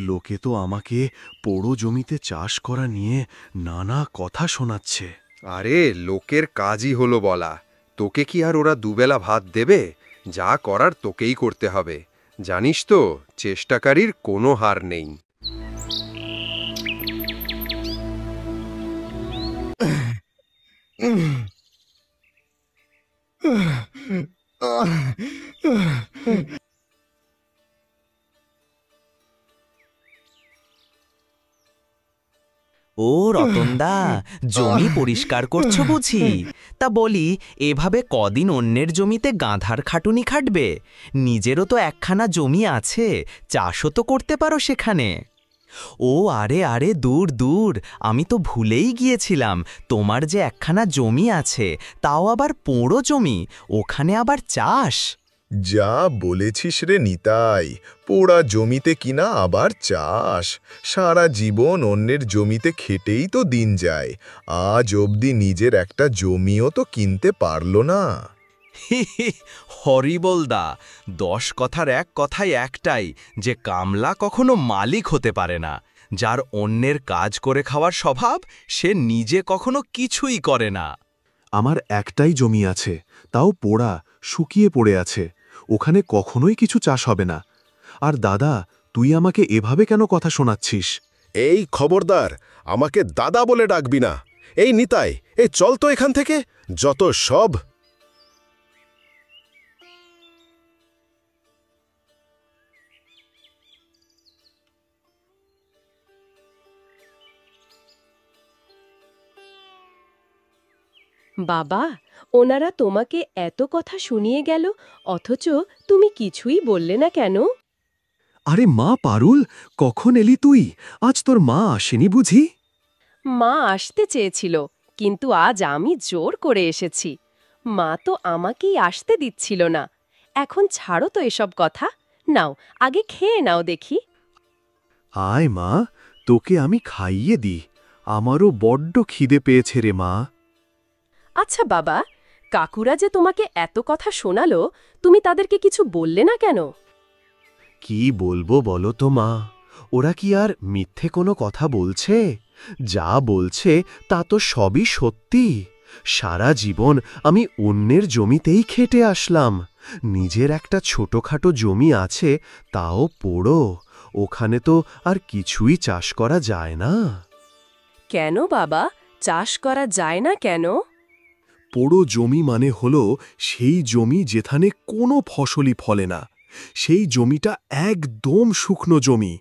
লোকে তো আমাকে পোড়ো জমিতে চাষ করা নিয়ে নানা কথা শোনাচ্ছে। আরে লোকের কাজই হলো বলা। তোকে কি আর ওরা দুবেলা ভাত দেবে? যা করার তোকেই করতে হবে। জানিস তো, চেষ্টাকারীর কোনো হার নেই। ও রতনদা, জমি পরিষ্কার করছো বুঝি? তা বলি, এভাবে কদিন অন্যের জমিতে গাধার খাটুনি খাটবে? নিজেরও তো একখানা জমি আছে, চাষও তো করতে পারো সেখানে। ও আরে আরে, দূর দূর, আমি তো ভুলেই গিয়েছিলাম, তোমার যে একখানা জমি আছে, তাও আবার পোড়ো জমি, ওখানে আবার চাষ। যা বলেছিস রে নিতাই, পোড়া জমিতে কিনা আবার চাষ! সারা জীবন অন্যের জমিতে খেটেই তো দিন যায়, আজ অবধি নিজের একটা জমিও তো কিনতে পারলো না। হরিবলদা, 10 কথার এক কথাই একটাই, যে কামলা কখনো মালিক হতে পারে না। যার অন্যের কাজ করে খাওয়ার স্বভাব, সে নিজে কখনো কিছুই করে না। আমার একটাই জমি আছে, তাও পোড়া, শুকিয়ে পড়ে আছে। ওখানে কখনোই কিছু চাষ হবে না। আর দাদা, তুই আমাকে এভাবে কেন কথা শোনাচ্ছিস? এই খবরদার, আমাকে দাদা বলে ডাকবি না। এই নিতাই, এই চল তো এখান থেকে, যত সব। বাবা, ওনারা তোমাকে এত কথা শুনিয়ে গেল, অথচ তুমি কিছুই বললে না কেন? আরে মা পারুল, কখন এলি তুই? আজ তোর মা আসেনি বুঝি? মা আসতে চেয়েছিল, কিন্তু আজ আমি জোর করে এসেছি। মা তো আমাকেই আসতে দিচ্ছিল না। এখন ছাড়ো তো এসব কথা, নাও আগে খেয়ে নাও দেখি। আয় মা, তোকে আমি খাইয়ে দিই। আমারও বড্ড খিদে পেয়েছে রে মা। আচ্ছা বাবা, কাকুরা যে তোমাকে এত কথা শোনালো, তুমি তাদেরকে কিছু বললে না কেন? কি বলবো বলো তো মা, ওরা কি আর মিথ্যে কোনো কথা বলছে? যা বলছে তা তো সবই সত্যি। সারা জীবন আমি অন্যের জমিতেই খেটে আসলাম। নিজের একটা ছোটখাটো জমি আছে, তাও পোড়ো। ওখানে তো আর কিছুই চাষ করা যায় না। কেন বাবা, চাষ করা যায় না কেন? পোড়ো জমি মানে হলো সেই জমি যেখানে কোনো ফসলই ফলে না। সেই জমিটা একদম শুকনো জমি।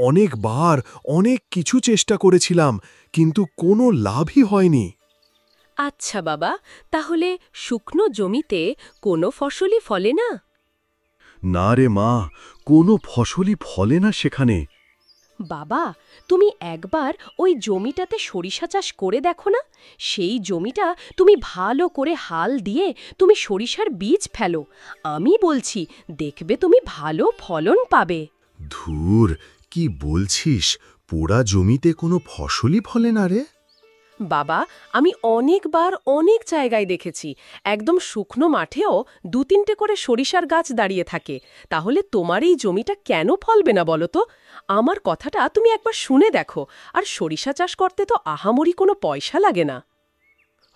অনেকবার অনেক কিছু চেষ্টা করেছিলাম, কিন্তু কোনো লাভই হয়নি। আচ্ছা বাবা, তাহলে শুকনো জমিতে কোনো ফসলই ফলে না? না রে মা, কোনো ফসলই ফলে না সেখানে। বাবা, তুমি একবার ওই জমিটাতে সরিষা চাষ করে দেখো না। সেই জমিটা তুমি ভালো করে হাল দিয়ে তুমি সরিষার বীজ ফেলো। আমি বলছি, দেখবে তুমি ভালো ফলন পাবে। ধুর, কি বলছিস? পোড়া জমিতে কোনো ফসলই ফলে না রে? বাবা, আমি অনেকবার অনেক জায়গায় দেখেছি, একদম শুকনো মাঠেও 2-3টে করে সরিষার গাছ দাঁড়িয়ে থাকে। তাহলে তোমার এই জমিটা কেন ফলবে না বলো তো? আমার কথাটা তুমি একবার শুনে দেখো। আর সরিষা চাষ করতে তো আহামরি কোনো পয়সা লাগে না।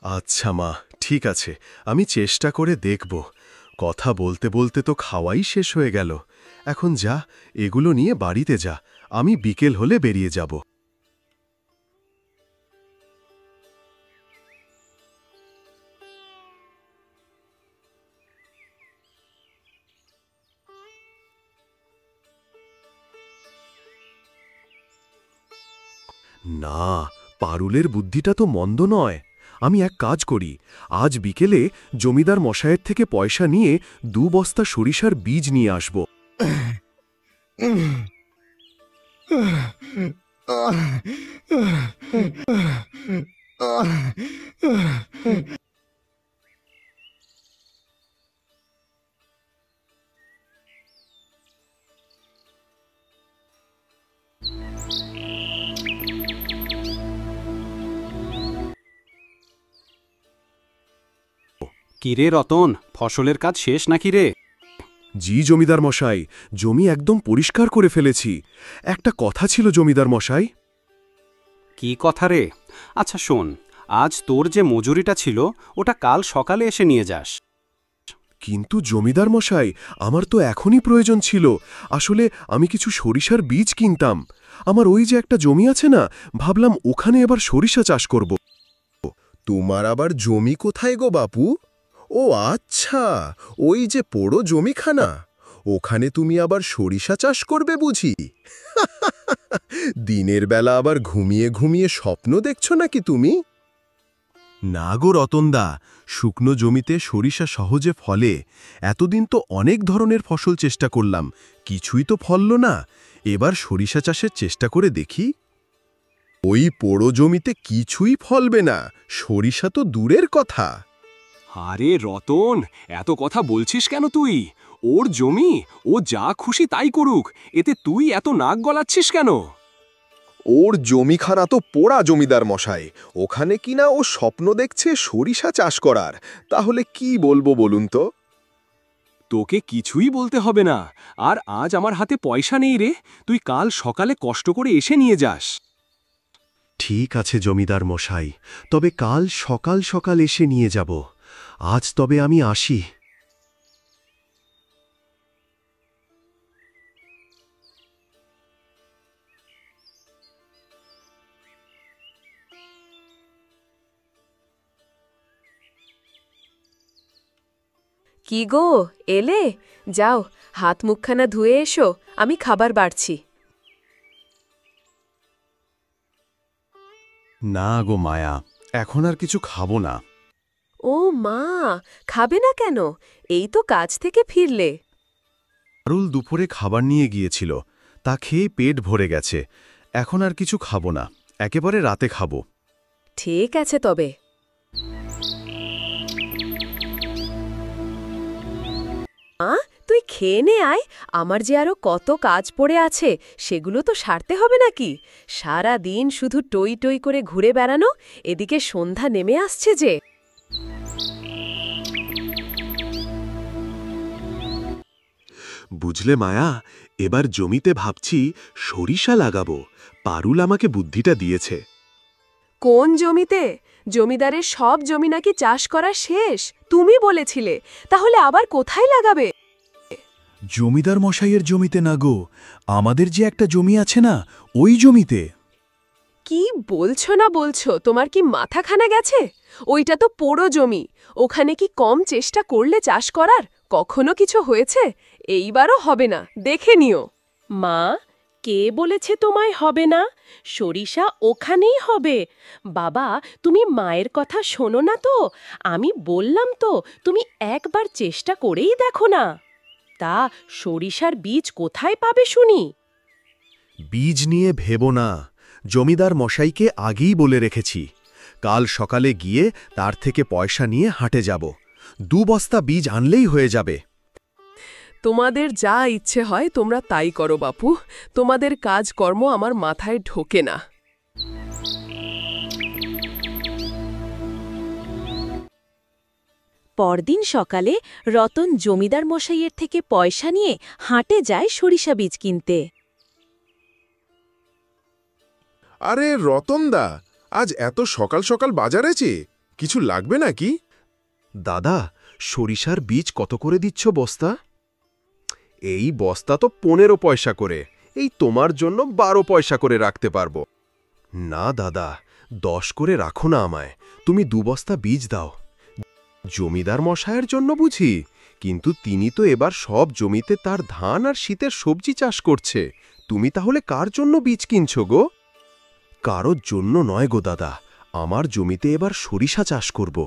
আচ্ছা মা, ঠিক আছে, আমি চেষ্টা করে দেখব। কথা বলতে বলতে তো খাওয়াই শেষ হয়ে গেল। এখন যা, এগুলো নিয়ে বাড়িতে যা, আমি বিকেল হলে বেরিয়ে যাব। না, পারুলের বুদ্ধিটা তো মন্দ নয়। আমি এক কাজ করি, আজ বিকেলে জমিদার মশায়ের থেকে পয়সা নিয়ে 2 বস্তা সরিষার বীজ নিয়ে আসব। কিরে রতন, ফসলের কাজ শেষ নাকি রে? জি জমিদার মশাই, জমি একদম পরিষ্কার করে ফেলেছি। একটা কথা ছিল জমিদার মশাই। কি কথা রে? আচ্ছা শোন, আজ তোর যে মজুরিটা ছিল ওটা কাল সকালে এসে নিয়ে যাস। কিন্তু জমিদার মশাই, আমার তো এখনই প্রয়োজন ছিল। আসলে আমি কিছু সরিষার বীজ কিনতাম। আমার ওই যে একটা জমি আছে না, ভাবলাম ওখানে এবার সরিষা চাষ করব। তোমার আবার জমি কোথায় গো বাপু? ও আচ্ছা, ওই যে পোড়ো জমিখানা, ওখানে তুমি আবার সরিষা চাষ করবে বুঝি? দিনের বেলা আবার ঘুমিয়ে ঘুমিয়ে স্বপ্ন দেখছো নাকি তুমি? না গো রতনদা, শুকনো জমিতে সরিষা সহজে ফলে। এতদিন তো অনেক ধরনের ফসল চেষ্টা করলাম, কিছুই তো ফলল না। এবার সরিষা চাষের চেষ্টা করে দেখি। ওই পোড়ো জমিতে কিছুই ফলবে না, সরিষা তো দূরের কথা। আরে রতন, এত কথা বলছিস কেন তুই? ওর জমি, ও যা খুশি তাই করুক, এতে তুই এত নাক গলাচ্ছিস কেন? ওর জমিখানা তো পোড়া জমিদার মশাই, ওখানে কিনা ও স্বপ্ন দেখছে সরিষা চাষ করার। তাহলে কি বলবো বলুন তো? তোকে কিছুই বলতে হবে না। আর আজ আমার হাতে পয়সা নেই রে, তুই কাল সকালে কষ্ট করে এসে নিয়ে যাস। ঠিক আছে জমিদার মশাই, তবে কাল সকাল সকাল এসে নিয়ে যাব। আজ তবে আমি আসি। কি গো, এলে? যাও, হাত মুখখানা ধুয়ে এসো, আমি খাবার বাড়ছি। না গো মায়া, এখন আর কিছু খাবো না। ও মা, খাবে না কেন? এই তো কাজ থেকে ফিরলে। পারুল দুপুরে খাবার নিয়ে গিয়েছিল, তা খেয়ে পেট ভরে গেছে। এখন আর কিছু খাবো না, একেবারে রাতে খাবো। ঠিক আছে তবে। তুই খেয়ে নে আয়, আমার যে আরো কত কাজ পড়ে আছে, সেগুলো তো সারতে হবে নাকি? সারা দিন শুধু টই টই করে ঘুরে বেড়ানো, এদিকে সন্ধ্যা নেমে আসছে যে। বুঝলে মায়া, এবার জমিতে ভাবছি সরিষা লাগাবো। পারুল আমাকে বুদ্ধিটা দিয়েছে। কোন জমিতে? জমিদারের সব জমি নাকি চাষ করা শেষ, তুমি বলেছিলে। তাহলে আবার কোথায় লাগাবে? জমিদার মশাইয়ের জমিতে না গো, আমাদের যে একটা জমি আছে না, ওই জমিতে। কি বলছো না বলছো, তোমার কি মাথাখানা গেছে? ওইটা তো পোড়ো জমি, ওখানে কি কম চেষ্টা করলে চাষ করার কখনো কিছু হয়েছে? এইবারও হবে না, দেখে নিও। মা, কে বলেছে তোমায় হবে না? সরিষা ওখানেই হবে। বাবা, তুমি মায়ের কথা শোনো না তো? আমি বললাম তো, তুমি একবার চেষ্টা করেই দেখো না। তা সরিষার বীজ কোথায় পাবে শুনি? বীজ নিয়ে ভেবো না, জমিদার মশাইকে আগেই বলে রেখেছি। কাল সকালে গিয়ে তার থেকে পয়সা নিয়ে হাটে যাব। 2 বস্তা বীজ আনলেই হয়ে যাবে। তোমাদের যা ইচ্ছে হয় তোমরা তাই করো বাপু, তোমাদের কাজকর্ম আমার মাথায় ঢোকে না। পরদিন সকালে রতন জমিদার মশাইয়ের থেকে পয়সা নিয়ে হাটে যায় সরিষা বীজ কিনতে। আরে রতনদা, আজ এত সকাল সকাল বাজারেছে, কিছু লাগবে নাকি? দাদা, সরিষার বীজ কত করে দিচ্ছ বস্তা? এই বস্তা তো 15 পয়সা করে, এই তোমার জন্য 12 পয়সা করে রাখতে পারবো। না দাদা, 10 করে রাখো না আমায়। তুমি 2 বস্তা বীজ দাও। জমিদার মশায়ের জন্য বুঝি, কিন্তু তিনি তো এবার সব জমিতে তার ধান আর শীতের সবজি চাষ করছে। তুমি তাহলে কার জন্য বীজ কিনছো গো? কারোর জন্য নয় গো দাদা, আমার জমিতে এবার সরিষা চাষ করব।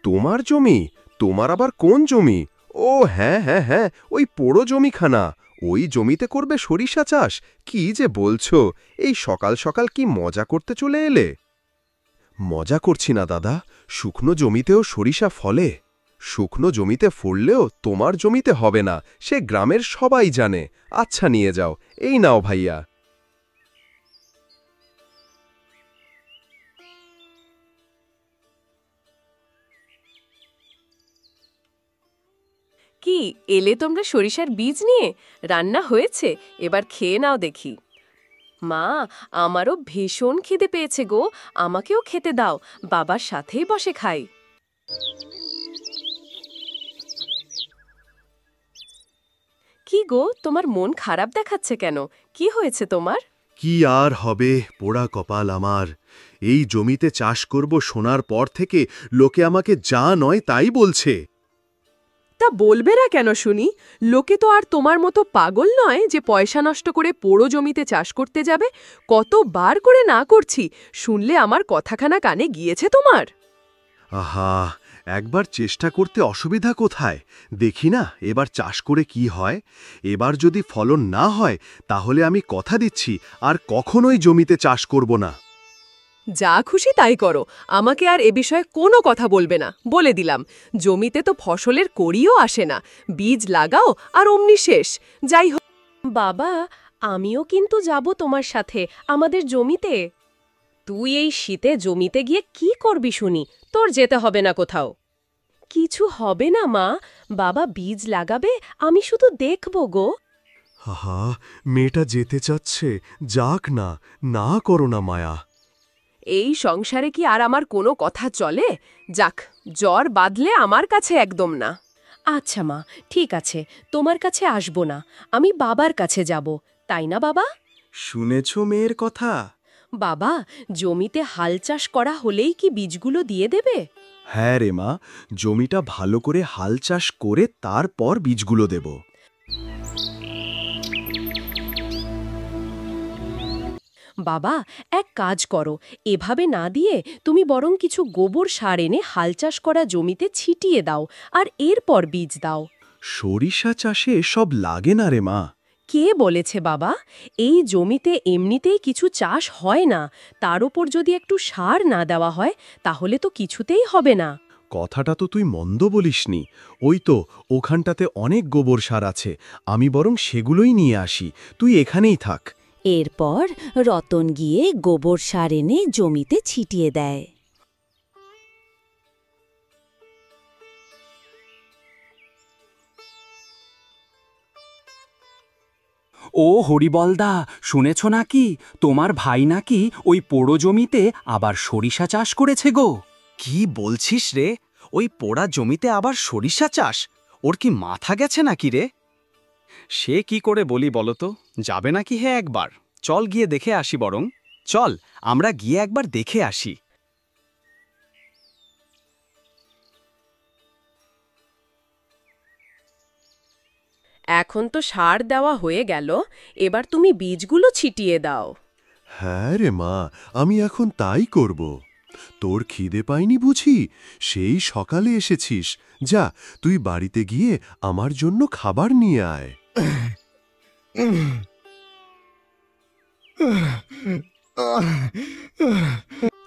তোমার জমি? তোমার আবার কোন জমি? ও হ্যাঁ হ্যাঁ হ্যাঁ, ওই পোড়ো জমিখানা। ওই জমিতে করবে সরিষা চাষ? কি যে বলছো, এই সকাল সকাল কি মজা করতে চলে এলে? মজা করছি না দাদা, শুকনো জমিতেও সরিষা ফলে। শুকনো জমিতে ফললেও তোমার জমিতে হবে না, সে গ্রামের সবাই জানে। আচ্ছা নিয়ে যাও, এই নাও ভাইয়া। কি এলে তোমরা সরিষার বীজ নিয়ে? রান্না হয়েছে, এবার খেয়ে নাও দেখি। মা, আমারও ভীষণ খিদে পেয়েছে গো, আমাকেও খেতে দাও, বাবার সাথেই বসে খাই। কি গো, তোমার মন খারাপ দেখাচ্ছে কেন? কি হয়েছে তোমার? কি আর হবে, পোড়া কপাল আমার। এই জমিতে চাষ করব শোনার পর থেকে লোকে আমাকে যা নয় তাই বলছে। তা বলবে না কেন শুনি? লোকে তো আর তোমার মতো পাগল নয় যে পয়সা নষ্ট করে পোড়ো জমিতে চাষ করতে যাবে। কতবার করে না করছি, শুনলে আমার কথাখানা কানে গিয়েছে তোমার? আহা, একবার চেষ্টা করতে অসুবিধা কোথায়? দেখি না এবার চাষ করে কি হয়। এবার যদি ফলন না হয় তাহলে আমি কথা দিচ্ছি আর কখনোই জমিতে চাষ করব না। যা খুশি তাই করো, আমাকে আর এ বিষয়ে কোনো কথা বলবে না, বলে দিলাম। জমিতে তো ফসলের কড়িও আসে না, বীজ লাগাও আর অমনি শেষ। যাই হোক বাবা, আমিও কিন্তু যাব তোমার সাথে আমাদের জমিতে। তুই এই শীতে জমিতে গিয়ে কি করবি শুনি? তোর যেতে হবে না কোথাও। কিছু হবে না মা, বাবা বীজ লাগাবে, আমি শুধু দেখব গো। আহা, মেয়েটা যেতে চাচ্ছে, যাক না, না করো না মায়া। এই সংসারে কি আর আমার কোনো কথা চলে? যাক, জ্বর বাঁধলে আমার কাছে একদম না। আচ্ছা মা, ঠিক আছে, তোমার কাছে আসব না, আমি বাবার কাছে যাব, তাই না বাবা? শুনেছ মেয়ের কথা? বাবা, জমিতে হাল চাষ করা হলেই কি বীজগুলো দিয়ে দেবে? হ্যাঁ রে মা, জমিটা ভালো করে হাল চাষ করে তারপর বীজগুলো দেব। বাবা, এক কাজ করো, এভাবে না দিয়ে তুমি বরং কিছু গোবর সার এনে হাল চাষ করা জমিতে ছিটিয়ে দাও আর এরপর বীজ দাও। সরিষা চাষে এসব লাগে না রে মা। কে বলেছে বাবা? এই জমিতে এমনিতেই কিছু চাষ হয় না, তার উপর যদি একটু সার না দেওয়া হয় তাহলে তো কিছুতেই হবে না। কথাটা তো তুই মন্দ বলিসনি। ওই তো ওখানটাতে অনেক গোবর সার আছে, আমি বরং সেগুলোই নিয়ে আসি, তুই এখানেই থাক। এরপর রতন গিয়ে গোবর সার এনে জমিতে ছিটিয়ে দেয়। ও হরিবলদা, শুনেছ নাকি তোমার ভাই নাকি ওই পোড়ো জমিতে আবার সরিষা চাষ করেছে গো? কি বলছিস রে? ওই পোড়া জমিতে আবার সরিষা চাষ? ওর কি মাথা গেছে নাকি রে? সে কি করে বলি বলতো, যাবে নাকি হে একবার? চল গিয়ে দেখে আসি বরং। চল আমরা গিয়ে একবার দেখে আসি। এখন তো সার দেওয়া হয়ে গেল, এবার তুমি বীজগুলো ছিটিয়ে দাও। হ্যাঁ রে মা, আমি এখন তাই করব। তোর খিদে পাইনি বুঝি? সেই সকালে এসেছিস, যা তুই বাড়িতে গিয়ে আমার জন্য খাবার নিয়ে আয়।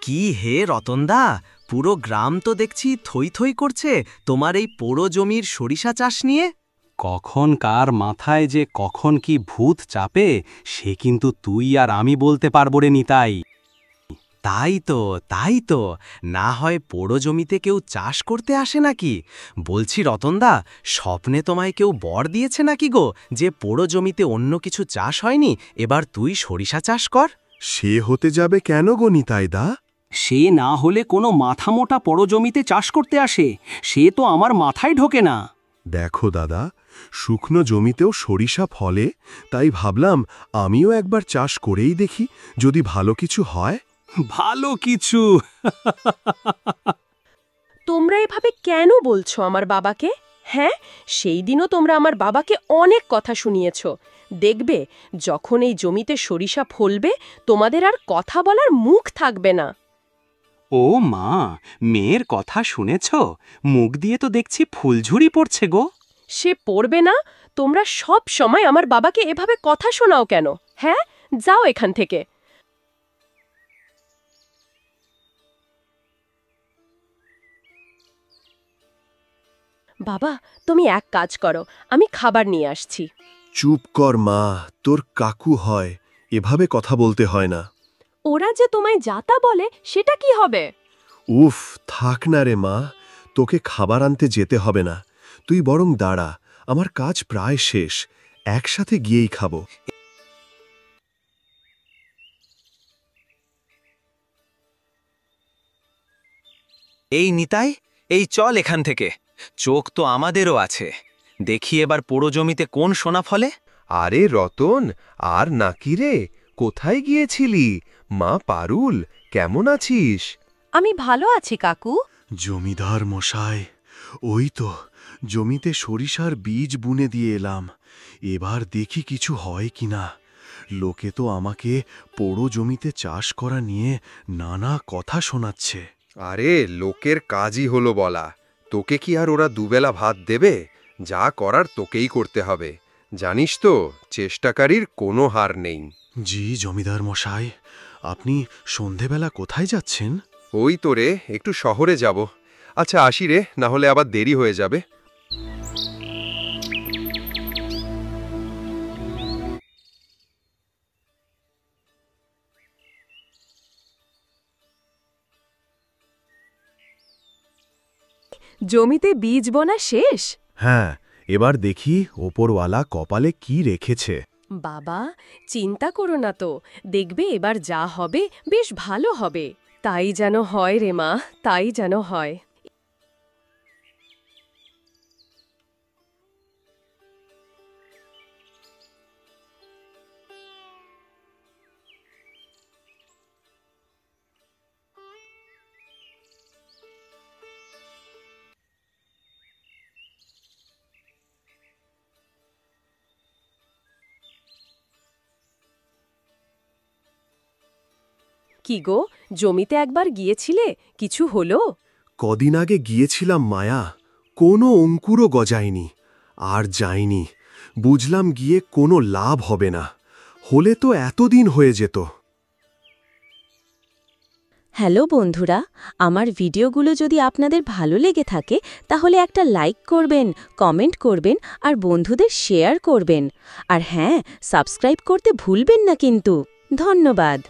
কি হে রতনদা, পুরো গ্রাম তো দেখছি থই থই করছে তোমার এই পোড়ো জমির সরিষা চাষ নিয়ে। কখন কার মাথায় যে কখন কি ভূত চাপে সে কিন্তু তুই আর আমি বলতে পারবো রে নিতাই। তাই তো, না হয় পোড়ো জমিতে কেউ চাষ করতে আসে নাকি? বলছি রতনদা, স্বপ্নে তোমায় কেউ বর দিয়েছে নাকি গো যে পোড়ো জমিতে অন্য কিছু চাষ হয়নি, এবার তুই সরিষা চাষ কর? সে হতে যাবে কেন গো নিতাইদা? সে না হলে কোনো মাথামোটা পোড়ো জমিতে চাষ করতে আসে? সে তো আমার মাথায় ঢোকে না। দেখো দাদা, শুকনো জমিতেও সরিষা ফলে, তাই ভাবলাম আমিও একবার চাষ করেই দেখি, যদি ভালো কিছু হয়। ভালো কিছু? তোমরা এভাবে কেন বলছো আমার বাবাকে? হ্যাঁ, সেই দিনও তোমরা আমার বাবাকে অনেক কথা শুনিয়েছ। দেখবে, যখন এই জমিতে সরিষা ফলবে তোমাদের আর কথা বলার মুখ থাকবে না। ও মা, মেয়ের কথা শুনেছ? মুখ দিয়ে তো দেখছি ফুলঝুরি পড়ছে গো। সে পড়বে না? তোমরা সব সময় আমার বাবাকে এভাবে কথা শোনাও কেন? হ্যাঁ, যাও এখান থেকে। বাবা, তুমি এক কাজ করো, আমি খাবার নিয়ে আসছি। চুপ কর মা, তোর কাকু হয়, এভাবে কথা বলতে হয় না। ওরা যে তোমায় যাতা বলে সেটা কি হবে? উফ, থাক না রে মা, তোকে খাবার আনতে যেতে হবে না, তুই বরং দাঁড়া, আমার কাজ প্রায় শেষ, একসাথে গিয়েই খাবো। এই নিতাই, এই চল এখান থেকে। চোখ তো আমাদেরও আছে, দেখি এবার পোড়ো জমিতে কোন সোনা ফলে। আরে রতন, আর নাকি রে, কোথায় গিয়েছিলি? মা পারুল, কেমন আছিস? আমি ভালো আছি কাকু। জমিদার মশাই, ওই তো জমিতে সরিষার বীজ বুনে দিয়ে এলাম। এবার দেখি কিছু হয় কিনা। লোকে তো আমাকে পোড়ো জমিতে চাষ করা নিয়ে নানা কথা শোনাচ্ছে। আরে লোকের কাজই হলো বলা, তোকে কি আর ওরা দুবেলা ভাত দেবে? যা করার তোকেই করতে হবে। জানিস তো, চেষ্টাকারীর কোনো হার নেই। জি জমিদার মশাই, আপনি সন্ধেবেলা কোথায় যাচ্ছেন? ওই তো রে, একটু শহরে যাব। আচ্ছা আসি রে, না হলে আবার দেরি হয়ে যাবে। জমিতে বীজ বোনা শেষ? হ্যাঁ, এবার দেখি ওপরওয়ালা কপালে কি রেখেছে। বাবা, চিন্তা করো না তো, দেখবে এবার যা হবে বেশ ভালো হবে। তাই যেন হয় রে মা, তাই যেন হয়। কি গো, জমিতে একবার গিয়েছিলে, কিছু হলো? কদিন আগে গিয়েছিলাম মায়া, কোনো অঙ্কুরও গজায়নি। আর যাইনি, বুঝলাম গিয়ে কোনো লাভ হবে না। হলে তো এতদিন হয়ে যেত। হ্যালো বন্ধুরা, আমার ভিডিওগুলো যদি আপনাদের ভালো লেগে থাকে তাহলে একটা লাইক করবেন, কমেন্ট করবেন আর বন্ধুদের শেয়ার করবেন। আর হ্যাঁ, সাবস্ক্রাইব করতে ভুলবেন না কিন্তু। ধন্যবাদ।